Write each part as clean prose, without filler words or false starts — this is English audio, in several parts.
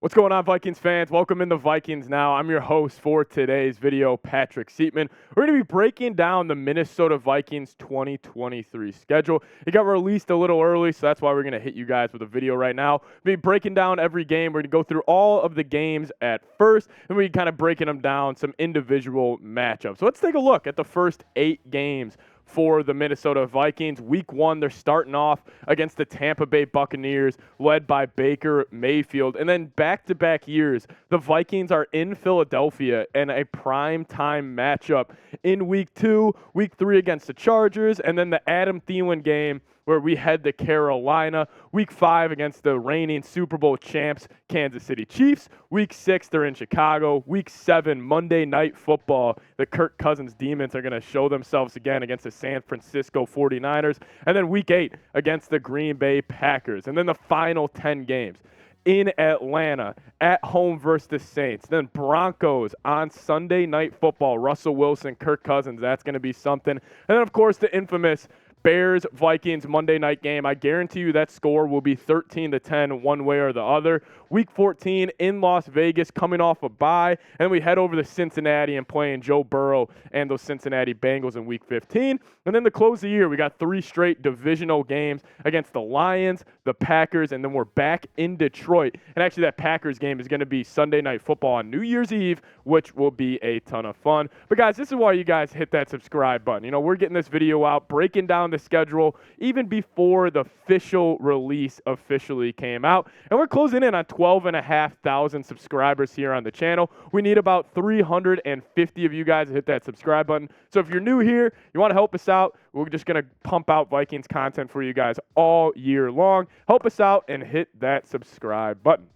What's going on, Vikings fans? Welcome into Vikings Now. I'm your host for today's video, Patrick Siepman. We're going to be breaking down the Minnesota Vikings 2023 schedule. It got released a little early, so that's why we're going to hit you guys with a video right now. We'll be breaking down every game. We're going to go through all of the games at first, and we're kind of breaking them down, some individual matchups. So let's take a look at the first 8 games for the Minnesota Vikings. Week 1, they're starting off against the Tampa Bay Buccaneers, led by Baker Mayfield. And then back-to-back years, the Vikings are in Philadelphia in a prime-time matchup in Week 2, Week 3 against the Chargers, and then the Adam Thielen game where we head to Carolina. Week 5 against the reigning Super Bowl champs, Kansas City Chiefs. Week 6, they're in Chicago. Week 7, Monday Night Football. The Kirk Cousins Demons are going to show themselves again against the San Francisco 49ers. And then Week 8 against the Green Bay Packers. And then the final 10 games in Atlanta, at home versus the Saints. Then Broncos on Sunday Night Football. Russell Wilson, Kirk Cousins, that's going to be something. And then, of course, the infamous Bears-Vikings Monday night game. I guarantee you that score will be 13-10 one way or the other. Week 14 in Las Vegas, coming off a bye. And we head over to Cincinnati and playing Joe Burrow and those Cincinnati Bengals in Week 15. And then to close the year, we got 3 straight divisional games against the Lions, the Packers, and then we're back in Detroit. And actually that Packers game is going to be Sunday Night Football on New Year's Eve, which will be a ton of fun. But guys, this is why you guys hit that subscribe button. You know, we're getting this video out, breaking down the schedule even before the official release officially came out. And we're closing in on 12,500 subscribers here on the channel. We need about 350 of you guys to hit that subscribe button. So if you're new here, you want to help us out, we're just going to pump out Vikings content for you guys all year long. Help us out and hit that subscribe button.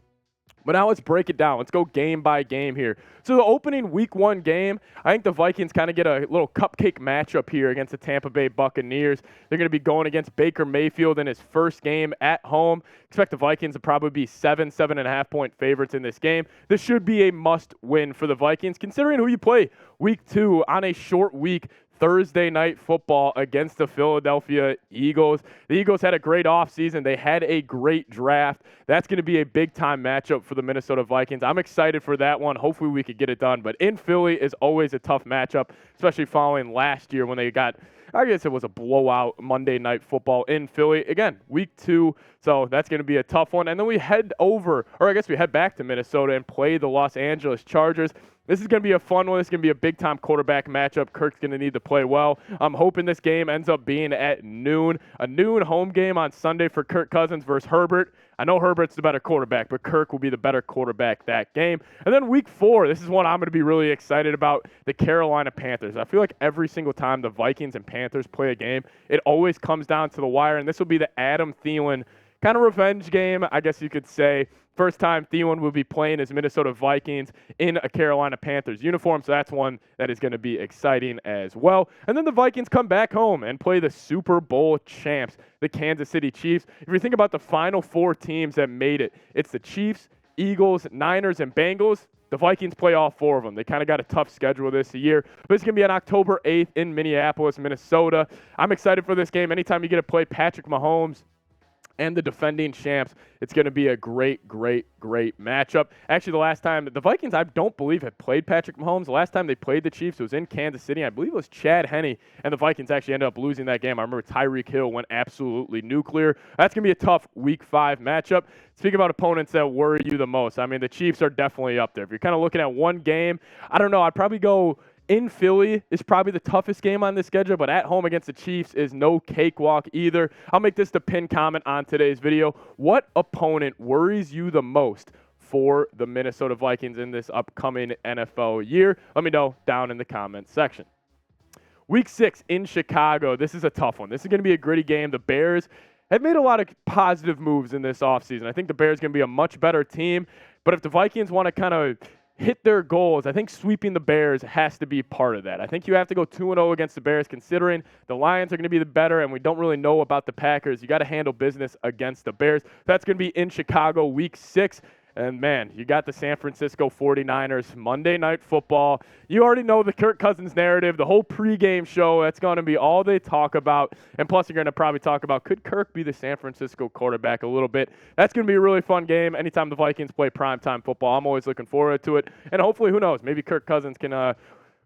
But now let's break it down. Let's go game by game here. So the opening Week 1 game, I think the Vikings kind of get a little cupcake matchup here against the Tampa Bay Buccaneers. They're going to be going against Baker Mayfield in his first game at home. Expect the Vikings to probably be 7.5 point favorites in this game. This should be a must-win for the Vikings, considering who you play Week 2 on a short week. Thursday Night Football against the Philadelphia Eagles. The Eagles had a great offseason. They had a great draft. That's going to be a big-time matchup for the Minnesota Vikings. I'm excited for that one. Hopefully we could get it done. But in Philly is always a tough matchup, especially following last year when they got, I guess it was a blowout Monday Night Football in Philly. Again, Week 2, so that's going to be a tough one. And then we head back to Minnesota and play the Los Angeles Chargers. This is going to be a fun one. This is going to be a big-time quarterback matchup. Kirk's going to need to play well. I'm hoping this game ends up being at noon. A noon home game on Sunday for Kirk Cousins versus Herbert. I know Herbert's the better quarterback, but Kirk will be the better quarterback that game. And then Week 4, this is one I'm going to be really excited about, the Carolina Panthers. I feel like every single time the Vikings and Panthers play a game, it always comes down to the wire, and this will be the Adam Thielen kind of revenge game, I guess you could say. First time Thielen will be playing as Minnesota Vikings in a Carolina Panthers uniform, so that's one that is going to be exciting as well. And then the Vikings come back home and play the Super Bowl champs, the Kansas City Chiefs. If you think about the final 4 teams that made it, it's the Chiefs, Eagles, Niners, and Bengals. The Vikings play all 4 of them. They kind of got a tough schedule this year. But it's going to be on October 8th in Minneapolis, Minnesota. I'm excited for this game. Anytime you get to play Patrick Mahomes and the defending champs, it's going to be a great matchup. Actually, the last time the Vikings, I don't believe, had played Patrick Mahomes. The last time they played the Chiefs, it was in Kansas City. I believe it was Chad Henne, and the Vikings actually ended up losing that game. I remember Tyreek Hill went absolutely nuclear. That's going to be a tough Week 5 matchup. Speak about opponents that worry you the most. I mean, the Chiefs are definitely up there. If you're kind of looking at one game, I don't know, I'd probably go in Philly is probably the toughest game on this schedule, but at home against the Chiefs is no cakewalk either. I'll make this the pinned comment on today's video. What opponent worries you the most for the Minnesota Vikings in this upcoming NFL year? Let me know down in the comments section. Week 6 in Chicago. This is a tough one. This is going to be a gritty game. The Bears have made a lot of positive moves in this offseason. I think the Bears are going to be a much better team, but if the Vikings want to kind of hit their goals, I think sweeping the Bears has to be part of that. I think you have to go 2-0 against the Bears, considering the Lions are going to be the better, and we don't really know about the Packers. You got to handle business against the Bears. That's going to be in Chicago Week 6. And, man, you got the San Francisco 49ers, Monday Night Football. You already know the Kirk Cousins narrative, the whole pregame show. That's going to be all they talk about. And plus, you're going to probably talk about, could Kirk be the San Francisco quarterback a little bit? That's going to be a really fun game. Anytime the Vikings play primetime football, I'm always looking forward to it. And hopefully, who knows, maybe Kirk Cousins can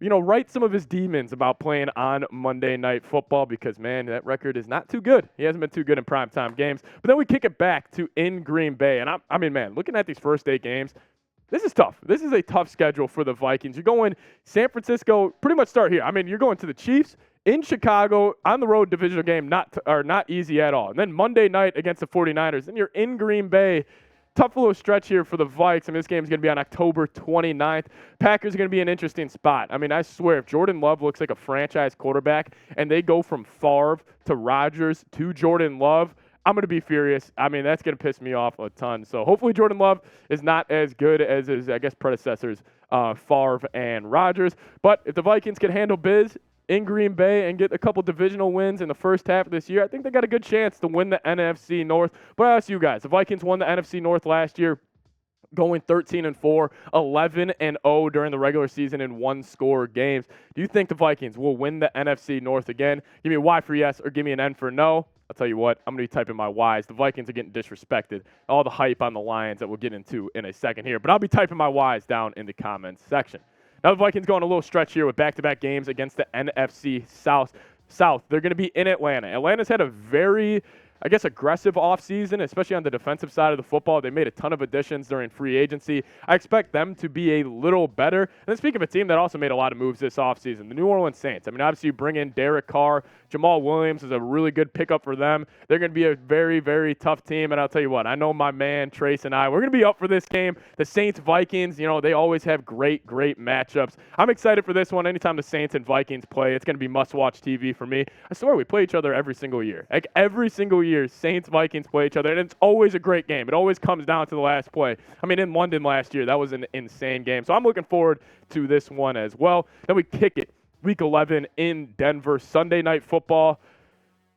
right some of his demons about playing on Monday Night Football because, man, that record is not too good. He hasn't been too good in primetime games. But then we kick it back to in Green Bay. And I mean, man, looking at these first 8 games, this is tough. This is a tough schedule for the Vikings. You're going San Francisco, pretty much start here. I mean, you're going to the Chiefs, in Chicago, on the road divisional game, not easy at all. And then Monday night against the 49ers. Then you're in Green Bay. Tough little stretch here for the Vikes. I mean, this game is going to be on October 29th. Packers are going to be an interesting spot. I mean, I swear, if Jordan Love looks like a franchise quarterback and they go from Favre to Rodgers to Jordan Love, I'm going to be furious. I mean, that's going to piss me off a ton. So hopefully Jordan Love is not as good as his, predecessors, Favre and Rodgers. But if the Vikings can handle biz in Green Bay and get a couple divisional wins in the first half of this year, I think they got a good chance to win the NFC North. But I ask you guys, the Vikings won the NFC North last year, going 13-4, 11-0 during the regular season in one-score games. Do you think the Vikings will win the NFC North again? Give me a Y for yes or give me an N for no. I'll tell you what, I'm going to be typing my Ys. The Vikings are getting disrespected. All the hype on the Lions that we'll get into in a second here. But I'll be typing my Ys down in the comments section. Now the Vikings go on a little stretch here with back-to-back games against the NFC South. They're going to be in Atlanta. Atlanta's had a very, aggressive offseason, especially on the defensive side of the football. They made a ton of additions during free agency. I expect them to be a little better. And then speaking of a team that also made a lot of moves this offseason, the New Orleans Saints. I mean, obviously you bring in Derek Carr. Jamal Williams is a really good pickup for them. They're going to be a very, very tough team. And I'll tell you what, I know my man Trace and we're going to be up for this game. The Saints-Vikings, they always have great, great matchups. I'm excited for this one. Anytime the Saints and Vikings play, it's going to be must-watch TV for me. I swear we play each other every single year. Like every single year, Saints-Vikings play each other, and it's always a great game. It always comes down to the last play. I mean, in London last year, that was an insane game. So I'm looking forward to this one as well. Then we kick it. Week 11 in Denver, Sunday Night Football.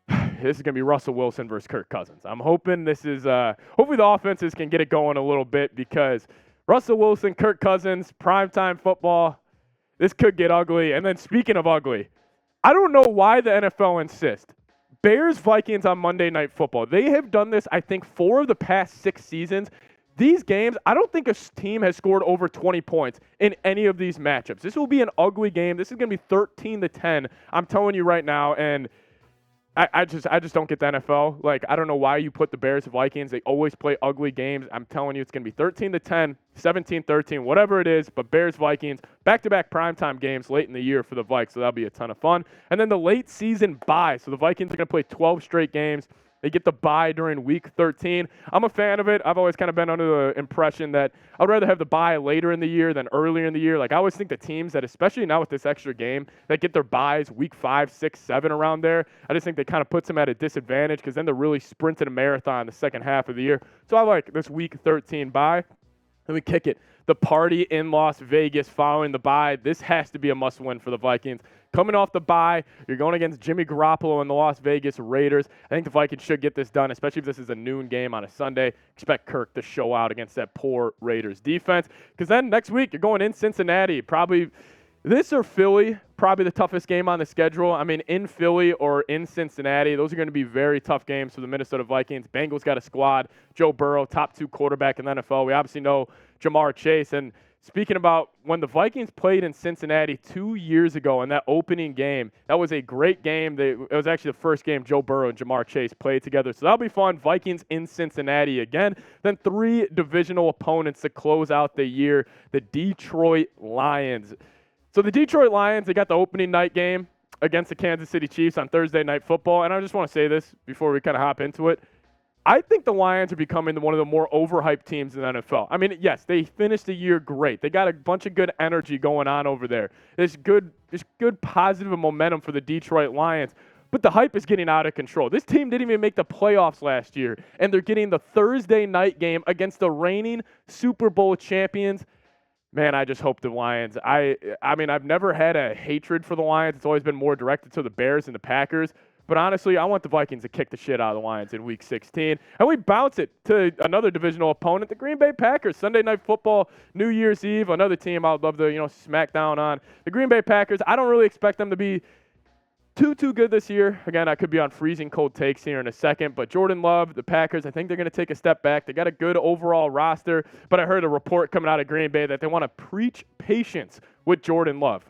This is going to be Russell Wilson versus Kirk Cousins. I'm hoping this is hopefully the offenses can get it going a little bit because Russell Wilson, Kirk Cousins, primetime football, this could get ugly. And then speaking of ugly, I don't know why the NFL insists. Bears-Vikings on Monday Night Football. They have done this, I think, 4 of the past 6 seasons. These games, I don't think a team has scored over 20 points in any of these matchups. This will be an ugly game. This is going to be 13-10. I'm telling you right now, and I just don't get the NFL. Like, I don't know why you put the Bears and Vikings. They always play ugly games. I'm telling you, it's going to be 13-10, 17-13, whatever it is. But Bears, Vikings, back-to-back primetime games late in the year for the Vikes, so that'll be a ton of fun. And then the late season bye. So the Vikings are going to play 12 straight games. They get the bye during Week 13. I'm a fan of it. I've always kind of been under the impression that I'd rather have the bye later in the year than earlier in the year. Like, I always think the teams that, especially now with this extra game, that get their byes Week 5, 6, 7 around there, I just think they kind of puts them at a disadvantage because then they're really sprinting a marathon the second half of the year. So I like this Week 13 bye. Then we kick it. The party in Las Vegas following the bye. This has to be a must-win for the Vikings. Coming off the bye, you're going against Jimmy Garoppolo and the Las Vegas Raiders. I think the Vikings should get this done, especially if this is a noon game on a Sunday. Expect Kirk to show out against that poor Raiders defense. Because then next week, you're going in Cincinnati. Probably this or Philly, probably the toughest game on the schedule. I mean, in Philly or in Cincinnati, those are going to be very tough games for the Minnesota Vikings. Bengals got a squad. Joe Burrow, top 2 quarterback in the NFL. We obviously know Jamar Chase. And speaking about when the Vikings played in Cincinnati 2 years ago in that opening game, that was a great game. It was actually the first game Joe Burrow and Jamar Chase played together. So that'll be fun. Vikings in Cincinnati again. Then 3 divisional opponents to close out the year, the Detroit Lions. So the Detroit Lions, they got the opening night game against the Kansas City Chiefs on Thursday Night Football. And I just want to say this before we kind of hop into it. I think the Lions are becoming one of the more overhyped teams in the NFL. I mean, yes, they finished the year great. They got a bunch of good energy going on over there. There's good positive momentum for the Detroit Lions. But the hype is getting out of control. This team didn't even make the playoffs last year, and they're getting the Thursday night game against the reigning Super Bowl champions. Man, I just hope the Lions. I mean, I've never had a hatred for the Lions. It's always been more directed to the Bears and the Packers. But honestly, I want the Vikings to kick the shit out of the Lions in Week 16. And we bounce it to another divisional opponent, the Green Bay Packers. Sunday Night Football, New Year's Eve, another team I'd love to, smack down on. The Green Bay Packers, I don't really expect them to be too good this year. Again, I could be on freezing cold takes here in a second, but Jordan Love, the Packers, I think they're going to take a step back. They got a good overall roster, but I heard a report coming out of Green Bay that they want to preach patience with Jordan Love.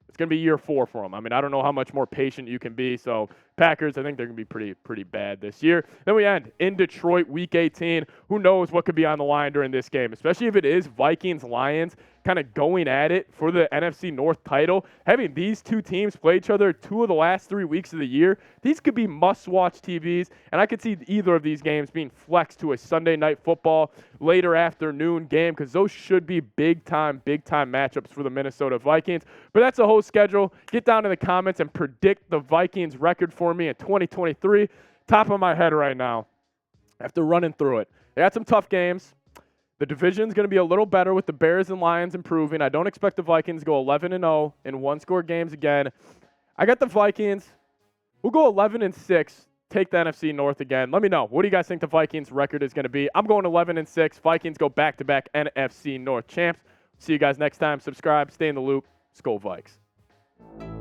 It's going to be year 4 for them. I mean, I don't know how much more patient you can be. So Packers, I think they're going to be pretty bad this year. Then we end in Detroit, Week 18. Who knows what could be on the line during this game, especially if it is Vikings-Lions kind of going at it for the NFC North title. Having these two teams play each other 2 of the last 3 weeks of the year, these could be must-watch TVs, and I could see either of these games being flexed to a Sunday Night Football later afternoon game because those should be big-time matchups for the Minnesota Vikings. But that's the whole schedule. Get down in the comments and predict the Vikings record for me in 2023. Top of my head right now, after running through it. They had some tough games. The division's going to be a little better with the Bears and Lions improving. I don't expect the Vikings to go 11-0 in one-score games again. I got the Vikings. We'll go 11-6, take the NFC North again. Let me know. What do you guys think the Vikings record is going to be? I'm going 11-6. Vikings go back-to-back NFC North champs. See you guys next time. Subscribe. Stay in the loop. Skol Vikes.